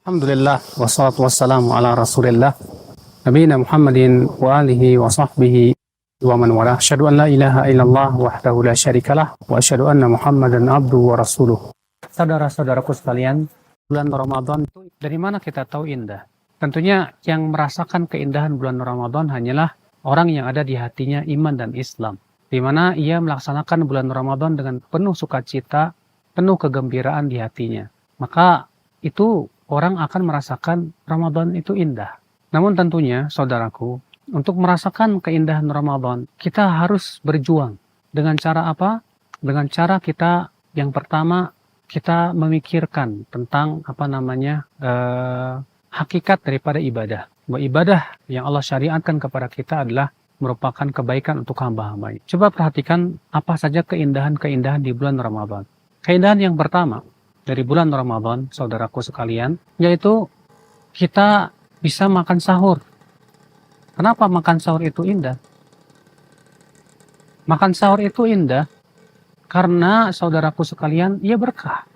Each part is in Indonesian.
Alhamdulillah wassalatu wassalamu ala Rasulillah nabiyina Muhammadin wa alihi wa sahbihi wa man wala. Asyhadu an la ilaha illallah wahdahu la syarikalah wa asyhadu anna Muhammadan abduhu wa rasuluh. Saudara-saudaraku sekalian, bulan Ramadan itu dari mana kita tahu indah? Tentunya yang merasakan keindahan bulan Ramadan hanyalah orang yang ada di hatinya iman dan Islam, di mana ia melaksanakan bulan Ramadan dengan penuh sukacita, penuh kegembiraan di hatinya. Maka itu orang akan merasakan Ramadan itu indah. Namun tentunya, saudaraku, untuk merasakan keindahan Ramadan, kita harus berjuang. Dengan cara apa? Dengan cara kita, yang pertama, kita memikirkan tentang hakikat daripada ibadah. Bahwa ibadah yang Allah syariatkan kepada kita adalah merupakan kebaikan untuk hamba-hambanya. Coba perhatikan apa saja keindahan-keindahan di bulan Ramadan. Keindahan yang pertama dari bulan Ramadan, saudaraku sekalian, yaitu kita bisa makan sahur. Kenapa makan sahur itu indah? Makan sahur itu indah karena, saudaraku sekalian, ia berkah.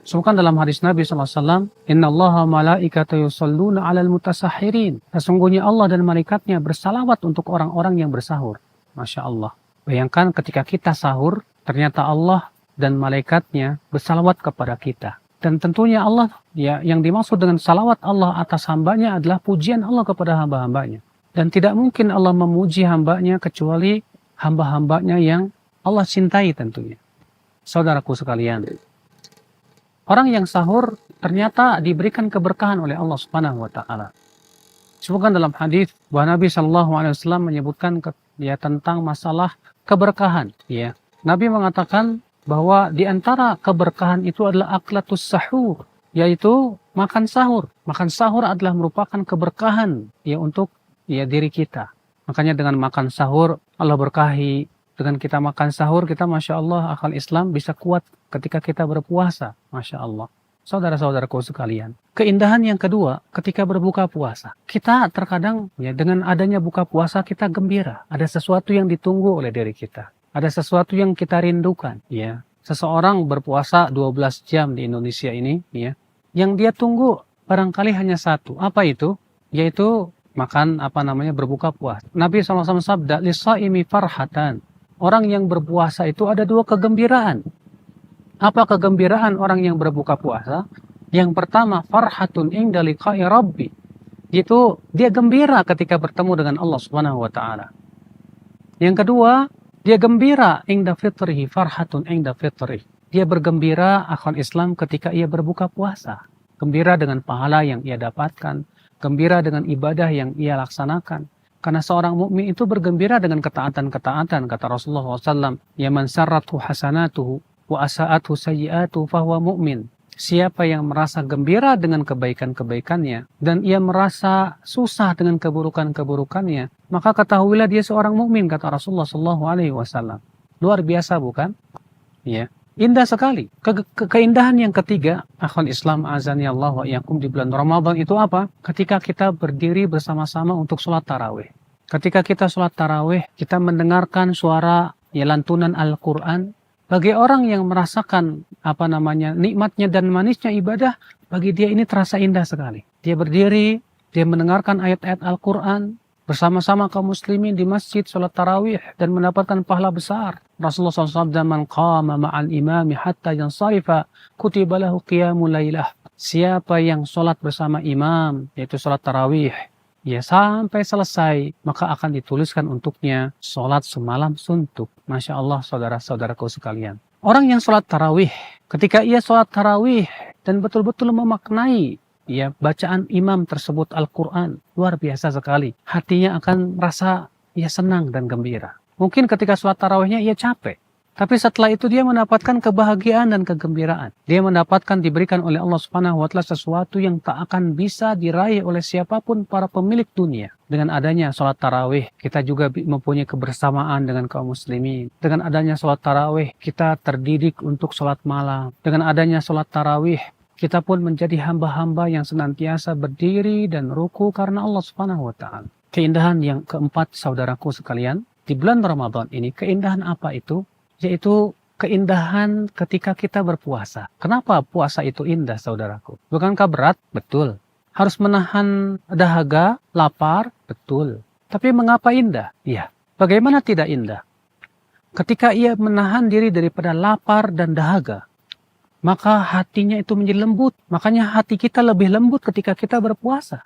Sebutkan dalam hadis Nabi SAW, Inna allaha malaikata yusalluna alal mutasahirin. Sesungguhnya Allah dan malaikatnya bersalawat untuk orang-orang yang bersahur. Masya Allah. Bayangkan ketika kita sahur, ternyata Allah dan malaikatnya bersalawat kepada kita. Dan tentunya Allah, ya, yang dimaksud dengan salawat Allah atas hambanya adalah pujian Allah kepada hamba-hambanya. Dan tidak mungkin Allah memuji hambanya kecuali hamba-hambanya yang Allah cintai tentunya. Saudaraku sekalian, orang yang sahur ternyata diberikan keberkahan oleh Allah Subhanahu wa taala. Sebutkan dalam hadis bahwa Nabi SAW menyebutkan tentang masalah keberkahan, ya. Nabi mengatakan bahwa di antara keberkahan itu adalah aklatus sahur, yaitu makan sahur. Makan sahur adalah merupakan keberkahan ya untuk diri kita. Makanya dengan makan sahur Allah berkahi. Dengan kita makan sahur, kita Masya Allah akal Islam bisa kuat ketika kita berpuasa. Masya Allah. Saudara-saudaraku sekalian, keindahan yang kedua ketika berbuka puasa. Kita terkadang dengan adanya buka puasa kita gembira. Ada sesuatu yang ditunggu oleh diri kita. Ada sesuatu yang kita rindukan, ya. Seseorang berpuasa 12 jam di Indonesia ini, ya. Yang dia tunggu barangkali hanya satu. Apa itu? Yaitu makan berbuka puasa. Nabi SAW sabda, "Lisaimi farhatan." Orang yang berpuasa itu ada dua kegembiraan. Apa kegembiraan orang yang berbuka puasa? Yang pertama, farhatun inda liqa'i rabbi. Itu dia gembira ketika bertemu dengan Allah Subhanahu wa taala. Yang kedua, dia gembira inda fitrihi, farhatun inda fitrihi. Dia bergembira akan Islam ketika ia berbuka puasa. Gembira dengan pahala yang ia dapatkan. Gembira dengan ibadah yang ia laksanakan. Karena seorang mukmin itu bergembira dengan ketaatan-ketaatan. Kata Rasulullah SAW, Ya man sarratu hasanatuhu wa asa'atuhu sayyi'atuhu fahuwa mu'min. Siapa yang merasa gembira dengan kebaikan-kebaikannya dan ia merasa susah dengan keburukan-keburukannya, maka ketahuilah dia seorang mukmin, kata Rasulullah SAW. Luar biasa bukan? Ya, indah sekali. Keindahan yang ketiga, akhwan Islam azani Allah wa iyyakum, di bulan Ramadan itu apa? Ketika kita berdiri bersama-sama untuk sholat tarawih. Ketika kita sholat tarawih, kita mendengarkan suara lantunan Al-Quran. Bagi orang yang merasakan nikmatnya dan manisnya ibadah, bagi dia ini terasa indah sekali. Dia berdiri, dia mendengarkan ayat-ayat Al-Quran bersama-sama kaum muslimin di masjid sholat tarawih dan mendapatkan pahala besar. Rasulullah SAW, "Man qama ma'al imami hatta yansarifa kutiba lahu qiyamul lailah." Siapa yang sholat bersama imam, yaitu sholat tarawih, ya sampai selesai, maka akan dituliskan untuknya sholat semalam suntuk. Masya Allah, saudara-saudaraku sekalian. Orang yang sholat tarawih, ketika ia sholat tarawih dan betul-betul memaknai bacaan imam tersebut Al-Quran, luar biasa sekali. Hatinya akan merasa senang dan gembira. Mungkin ketika sholat tarawihnya ia capek. Tapi setelah itu dia mendapatkan kebahagiaan dan kegembiraan. Dia mendapatkan, diberikan oleh Allah Subhanahu wa taala sesuatu yang tak akan bisa diraih oleh siapapun para pemilik dunia. Dengan adanya sholat tarawih, kita juga mempunyai kebersamaan dengan kaum muslimin. Dengan adanya sholat tarawih, kita terdidik untuk sholat malam. Dengan adanya sholat tarawih, kita pun menjadi hamba-hamba yang senantiasa berdiri dan ruku karena Allah Subhanahu wa taala. Keindahan yang keempat, saudaraku sekalian, di bulan Ramadan ini, keindahan apa itu? Yaitu keindahan ketika kita berpuasa. Kenapa puasa itu indah, saudaraku? Bukankah berat? Betul. Harus menahan dahaga, lapar? Betul. Tapi mengapa indah? Iya. Bagaimana tidak indah? Ketika ia menahan diri daripada lapar dan dahaga, maka hatinya itu menjadi lembut. Makanya hati kita lebih lembut ketika kita berpuasa.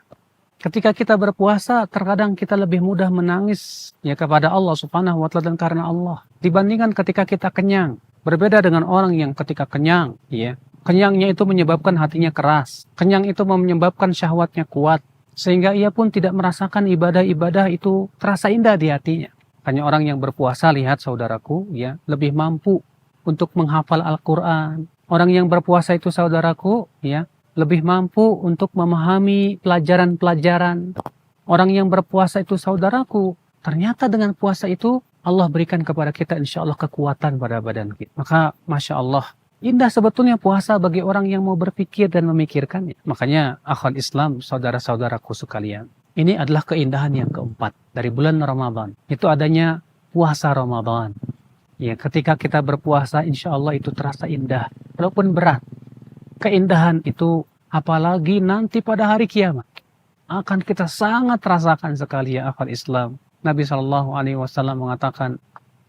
Ketika kita berpuasa, terkadang kita lebih mudah menangis ya kepada Allah Subhanahu wa Ta'ala dan karena Allah. Dibandingkan ketika kita kenyang. Berbeda dengan orang yang ketika kenyang, ya. Kenyangnya itu menyebabkan hatinya keras. Kenyang itu menyebabkan syahwatnya kuat. Sehingga ia pun tidak merasakan ibadah-ibadah itu terasa indah di hatinya. Hanya orang yang berpuasa, lihat saudaraku, ya, lebih mampu untuk menghafal Al-Quran. Orang yang berpuasa itu saudaraku, ya, lebih mampu untuk memahami pelajaran-pelajaran. Orang yang berpuasa itu saudaraku, ternyata dengan puasa itu Allah berikan kepada kita insya Allah kekuatan pada badan kita. Maka Masya Allah, indah sebetulnya puasa bagi orang yang mau berpikir dan memikirkannya. Makanya akhwat Islam, saudara-saudaraku sekalian, ini adalah keindahan yang keempat dari bulan Ramadan. Itu adanya puasa Ramadan. Ya, ketika kita berpuasa insya Allah itu terasa indah, walaupun berat. Keindahan itu apalagi nanti pada hari kiamat akan kita sangat rasakan sekali ya akhwat Islam. Nabi SAW mengatakan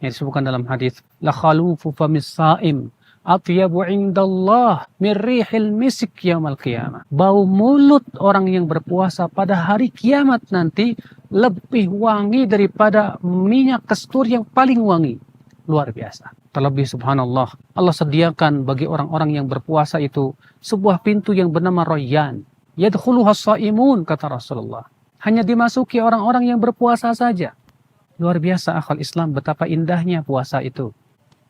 yang disebutkan dalam hadis, la khalufu famis saim atyabu indallah min rihil misik yaumil qiyamah. Bau mulut orang yang berpuasa pada hari kiamat nanti lebih wangi daripada minyak kasturi yang paling wangi. Luar biasa. Terlebih subhanallah, Allah sediakan bagi orang-orang yang berpuasa itu sebuah pintu yang bernama Rayyan. Yadkhuluha shaimun, kata Rasulullah. Hanya dimasuki orang-orang yang berpuasa saja. Luar biasa akhwat Islam, betapa indahnya puasa itu.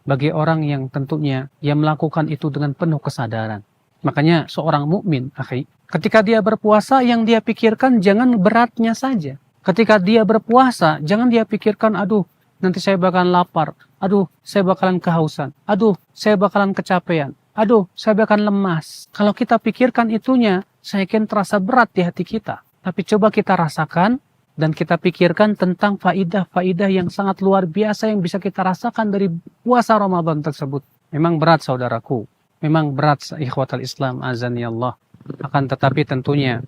Bagi orang yang tentunya yang melakukan itu dengan penuh kesadaran. Makanya seorang mukmin, akhi, ketika dia berpuasa yang dia pikirkan jangan beratnya saja. Ketika dia berpuasa, jangan dia pikirkan, aduh, nanti saya bakalan lapar. Aduh, saya bakalan kehausan. Aduh, saya bakalan kecapean. Aduh, saya bakalan lemas. Kalau kita pikirkan itunya, saya yakin terasa berat di hati kita. Tapi coba kita rasakan dan kita pikirkan tentang faidah-faidah yang sangat luar biasa yang bisa kita rasakan dari puasa Ramadan tersebut. Memang berat saudaraku. Memang berat ikhwatal Islam azani Allah. Akan tetapi tentunya,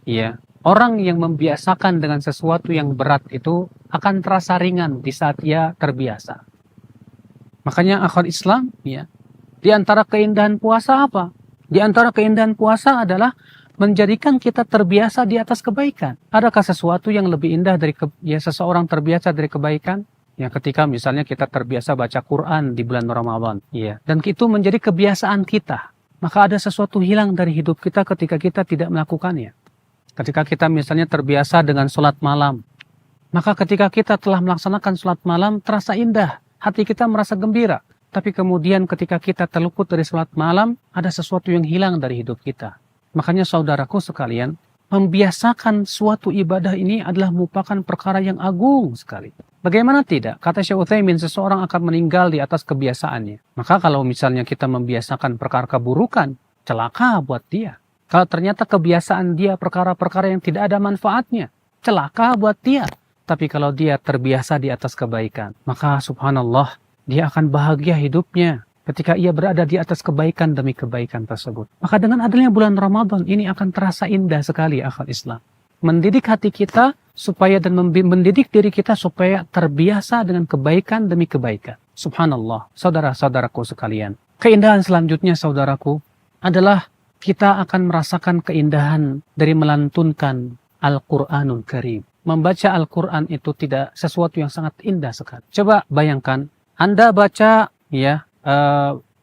ya, orang yang membiasakan dengan sesuatu yang berat itu akan terasa ringan di saat ia terbiasa. Makanya akhwat Islam, ya, di antara keindahan puasa apa? Di antara keindahan puasa adalah menjadikan kita terbiasa di atas kebaikan. Adakah sesuatu yang lebih indah dari seseorang terbiasa dari kebaikan? Ya, ketika misalnya kita terbiasa baca Quran di bulan Ramadan, ya, dan itu menjadi kebiasaan kita, maka ada sesuatu hilang dari hidup kita ketika kita tidak melakukannya. Ketika kita misalnya terbiasa dengan sholat malam, maka ketika kita telah melaksanakan sholat malam terasa indah, hati kita merasa gembira. Tapi kemudian ketika kita terluput dari sholat malam, ada sesuatu yang hilang dari hidup kita. Makanya saudaraku sekalian, membiasakan suatu ibadah ini adalah merupakan perkara yang agung sekali. Bagaimana tidak? Kata Syekh Utsaimin, seseorang akan meninggal di atas kebiasaannya. Maka kalau misalnya kita membiasakan perkara keburukan, celaka buat dia. Kalau ternyata kebiasaan dia perkara-perkara yang tidak ada manfaatnya, celaka buat dia. Tapi kalau dia terbiasa di atas kebaikan, maka subhanallah, dia akan bahagia hidupnya ketika ia berada di atas kebaikan demi kebaikan tersebut. Maka dengan adanya bulan Ramadan ini akan terasa indah sekali akhwat Islam. Mendidik hati kita supaya dan mendidik diri kita supaya terbiasa dengan kebaikan demi kebaikan. Subhanallah, saudara-saudaraku sekalian. Keindahan selanjutnya saudaraku adalah kita akan merasakan keindahan dari melantunkan Al-Quranul Karim. Membaca Al-Quran itu tidak sesuatu yang sangat indah sekali. Coba bayangkan, Anda baca ya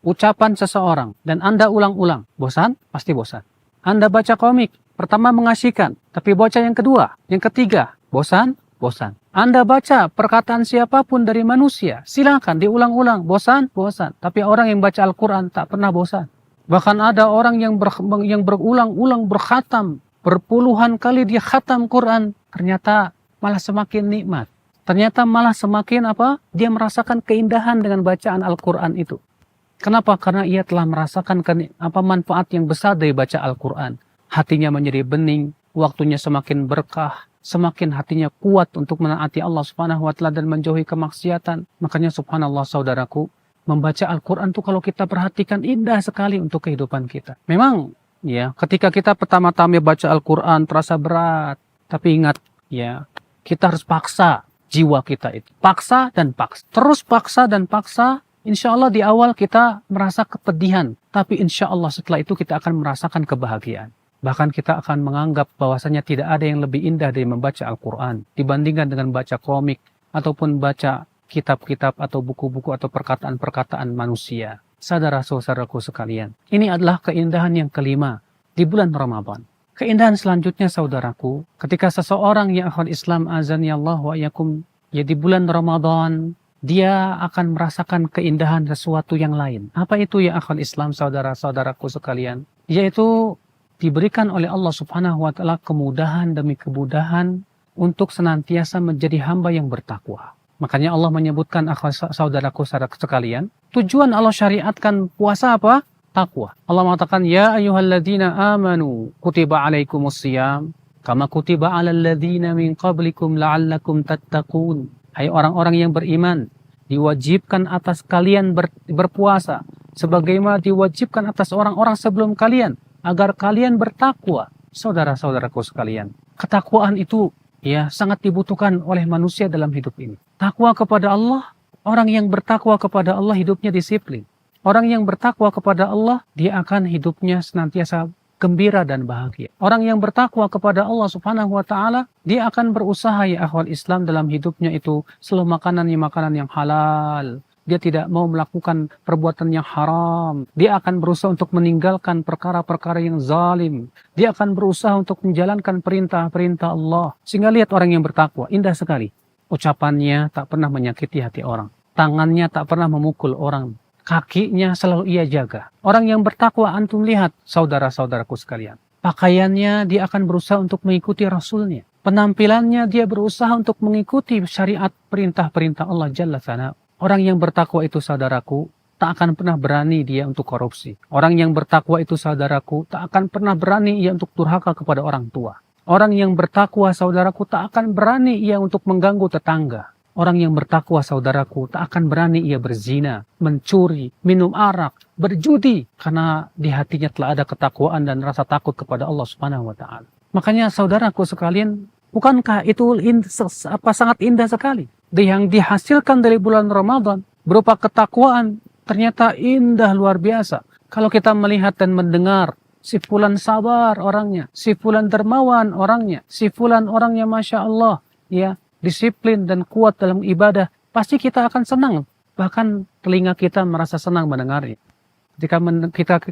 ucapan seseorang dan Anda ulang-ulang. Bosan? Pasti bosan. Anda baca komik, pertama mengasyikan, tapi baca yang kedua, yang ketiga, bosan? Bosan. Anda baca perkataan siapapun dari manusia, silakan diulang-ulang, bosan? Bosan. Tapi orang yang baca Al-Quran tak pernah bosan. Bahkan ada orang yang berulang-ulang berkhatam, berpuluhan kali dia khatam Quran, ternyata malah semakin nikmat. Ternyata malah semakin dia merasakan keindahan dengan bacaan Al-Quran itu. Kenapa? Karena ia telah merasakan manfaat yang besar dari baca Al-Quran. Hatinya menjadi bening, waktunya semakin berkah, semakin hatinya kuat untuk menaati Allah Subhanahu wa Ta'ala dan menjauhi kemaksiatan. Makanya subhanallah saudaraku, Membaca Al-Quran tuh kalau kita perhatikan indah sekali untuk kehidupan kita. Memang ya, ketika kita pertama-tama baca Al-Quran terasa berat. Tapi ingat ya, kita harus paksa jiwa kita itu. Paksa dan paksa. Terus paksa dan paksa. Insya Allah di awal kita merasa kepedihan. Tapi insya Allah setelah itu kita akan merasakan kebahagiaan. Bahkan kita akan menganggap bahwasanya tidak ada yang lebih indah dari membaca Al-Quran dibandingkan dengan baca komik ataupun baca kitab-kitab atau buku-buku atau perkataan-perkataan manusia. Saudara-saudaraku sekalian, ini adalah keindahan yang kelima di bulan Ramadan. Keindahan selanjutnya saudaraku, ketika seseorang ya akhwal Islam azani Allah wa iyyakum, ya di bulan Ramadan dia akan merasakan keindahan sesuatu yang lain. Apa itu ya akhwal Islam saudara-saudaraku sekalian? Yaitu diberikan oleh Allah Subhanahu wa taala kemudahan demi kemudahan untuk senantiasa menjadi hamba yang bertakwa. Makanya Allah menyebutkan saudaraku sekalian, tujuan Allah syariatkan puasa apa? Takwa. Allah mengatakan ya ayyuhalladzina amanu kutiba alaikumusiyam kama kutiba alal ladzina min qablikum la'allakum tattaqun. Hai orang-orang yang beriman, diwajibkan atas kalian berpuasa sebagaimana diwajibkan atas orang-orang sebelum kalian agar kalian bertakwa. Saudara-saudaraku sekalian, ketakwaan itu ya sangat dibutuhkan oleh manusia dalam hidup ini. Takwa kepada Allah, orang yang bertakwa kepada Allah hidupnya disiplin. Orang yang bertakwa kepada Allah, dia akan hidupnya senantiasa gembira dan bahagia. Orang yang bertakwa kepada Allah Subhanahu wa taala, dia akan berusaha ya akhwal Islam dalam hidupnya itu selalu makanan yang halal. Dia tidak mau melakukan perbuatan yang haram. Dia akan berusaha untuk meninggalkan perkara-perkara yang zalim. Dia akan berusaha untuk menjalankan perintah-perintah Allah. Sehingga lihat orang yang bertakwa, indah sekali. Ucapannya tak pernah menyakiti hati orang. Tangannya tak pernah memukul orang. Kakinya selalu ia jaga. Orang yang bertakwa antum lihat, saudara-saudaraku sekalian. Pakaiannya dia akan berusaha untuk mengikuti Rasulnya. Penampilannya dia berusaha untuk mengikuti syariat perintah-perintah Allah Jalla Tsana'u. Orang yang bertakwa itu saudaraku, tak akan pernah berani dia untuk korupsi. Orang yang bertakwa itu saudaraku, tak akan pernah berani ia untuk durhaka kepada orang tua. Orang yang bertakwa saudaraku, tak akan berani ia untuk mengganggu tetangga. Orang yang bertakwa saudaraku, tak akan berani ia berzina, mencuri, minum arak, berjudi. Karena di hatinya telah ada ketakwaan dan rasa takut kepada Allah Subhanahu wa ta'ala. Makanya saudaraku sekalian, bukankah itu sangat indah sekali? Yang dihasilkan dari bulan Ramadan berupa ketakwaan ternyata indah luar biasa. Kalau kita melihat dan mendengar si fulan sabar orangnya, si fulan dermawan orangnya, si fulan orangnya Masya Allah ya disiplin dan kuat dalam ibadah, pasti kita akan senang. Bahkan telinga kita merasa senang mendengarnya.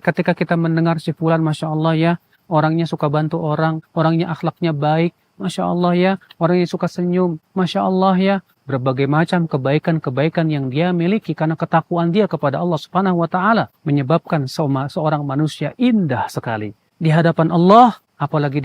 Ketika kita mendengar si fulan Masya Allah ya, orangnya suka bantu orang, orangnya akhlaknya baik, Masya Allah ya, orangnya suka senyum, Masya Allah ya, berbagai macam kebaikan-kebaikan yang dia miliki karena ketakwaan dia kepada Allah Subhanahu wa taala menyebabkan seorang manusia indah sekali di hadapan Allah, apalagi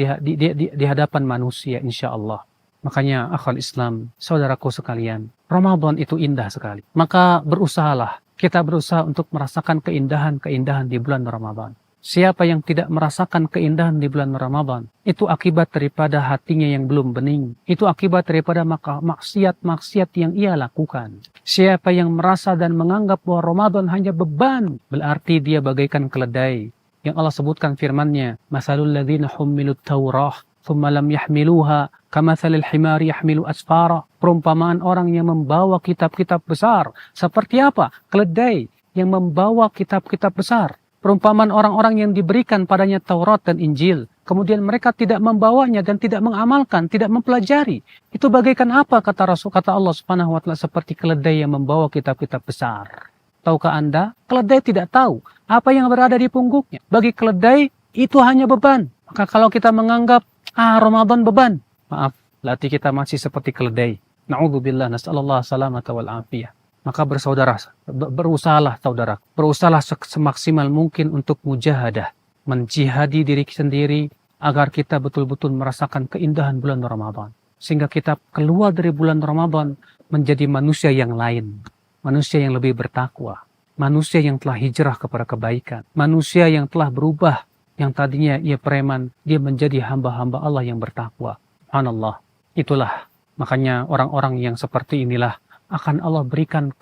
di hadapan manusia insya Allah. Makanya akhwal Islam, saudaraku sekalian, Ramadan itu indah sekali. Maka berusahalah, kita berusaha untuk merasakan keindahan-keindahan di bulan Ramadan. Siapa yang tidak merasakan keindahan di bulan Ramadan, itu akibat daripada hatinya yang belum bening. Itu akibat daripada maksiat-maksiat yang ia lakukan. Siapa yang merasa dan menganggap bahwa Ramadan hanya beban, berarti dia bagaikan keledai. Yang Allah sebutkan firman-Nya, "Masalul ladzina hummilut Taurah, thumma lam yahmiluha, kamatsalil himari yahmilu asfara." Perumpamaan orang yang membawa kitab-kitab besar. Seperti apa? Keledai yang membawa kitab-kitab besar. Perumpamaan orang-orang yang diberikan padanya Taurat dan Injil. Kemudian mereka tidak membawanya dan tidak mengamalkan, tidak mempelajari. Itu bagaikan apa kata Allah Subhanahu wa taala, seperti keledai yang membawa kitab-kitab besar. Tahukah Anda? Keledai tidak tahu apa yang berada di punggungnya. Bagi keledai itu hanya beban. Maka kalau kita menganggap Ramadan beban, maaf, berarti kita masih seperti keledai. Na'udzubillah, nas'alallah salamata wal afiyah. Maka berusahalah saudara, berusahalah semaksimal mungkin untuk mujahadah, menjihadi diri sendiri agar kita betul-betul merasakan keindahan bulan Ramadan. Sehingga kita keluar dari bulan Ramadan menjadi manusia yang lain, manusia yang lebih bertakwa, manusia yang telah hijrah kepada kebaikan, manusia yang telah berubah, yang tadinya ia preman, dia menjadi hamba-hamba Allah yang bertakwa. Subhanallah, itulah makanya orang-orang yang seperti inilah akan Allah berikan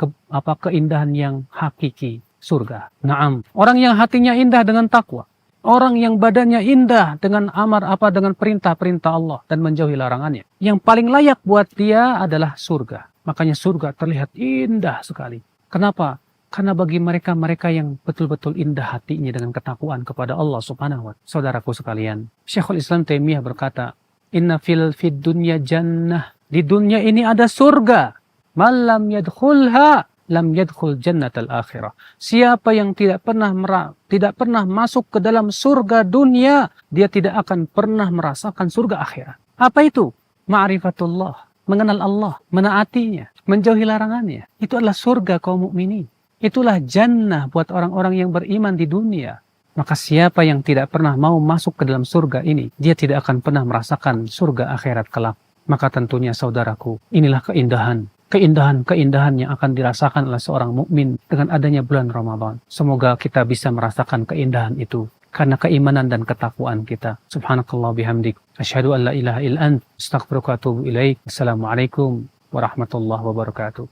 keindahan yang hakiki, surga. Naam. Orang yang hatinya indah dengan takwa, orang yang badannya indah dengan dengan perintah-perintah Allah dan menjauhi larangannya. Yang paling layak buat dia adalah surga. Makanya surga terlihat indah sekali. Kenapa? Karena bagi mereka yang betul-betul indah hatinya dengan ketakwaan kepada Allah Subhanahu wa Ta'ala. Saudaraku sekalian, Syekhul Islam Taimiyah berkata, "Inna fid dunya jannah." Di dunia ini ada surga. Man lam yadkhulha lam yadkhul jannatal akhirah. Siapa yang tidak pernah masuk ke dalam surga dunia, dia tidak akan pernah merasakan surga akhirat. Apa itu? Ma'rifatullah, mengenal Allah, menaatinya, menjauhi larangannya. Itu adalah surga kaum mukminin. Itulah jannah buat orang-orang yang beriman di dunia. Maka siapa yang tidak pernah mau masuk ke dalam surga ini, dia tidak akan pernah merasakan surga akhirat kelak. Maka tentunya saudaraku, inilah keindahan yang akan dirasakan oleh seorang mukmin dengan adanya bulan Ramadan. Semoga kita bisa merasakan keindahan itu karena keimanan dan ketakwaan kita. Subhanakallah bihamdik, asyhadu an la ilaha illa ant, astaghfiruka wa atubu ilaik. Assalamualaikum warahmatullahi wabarakatuh.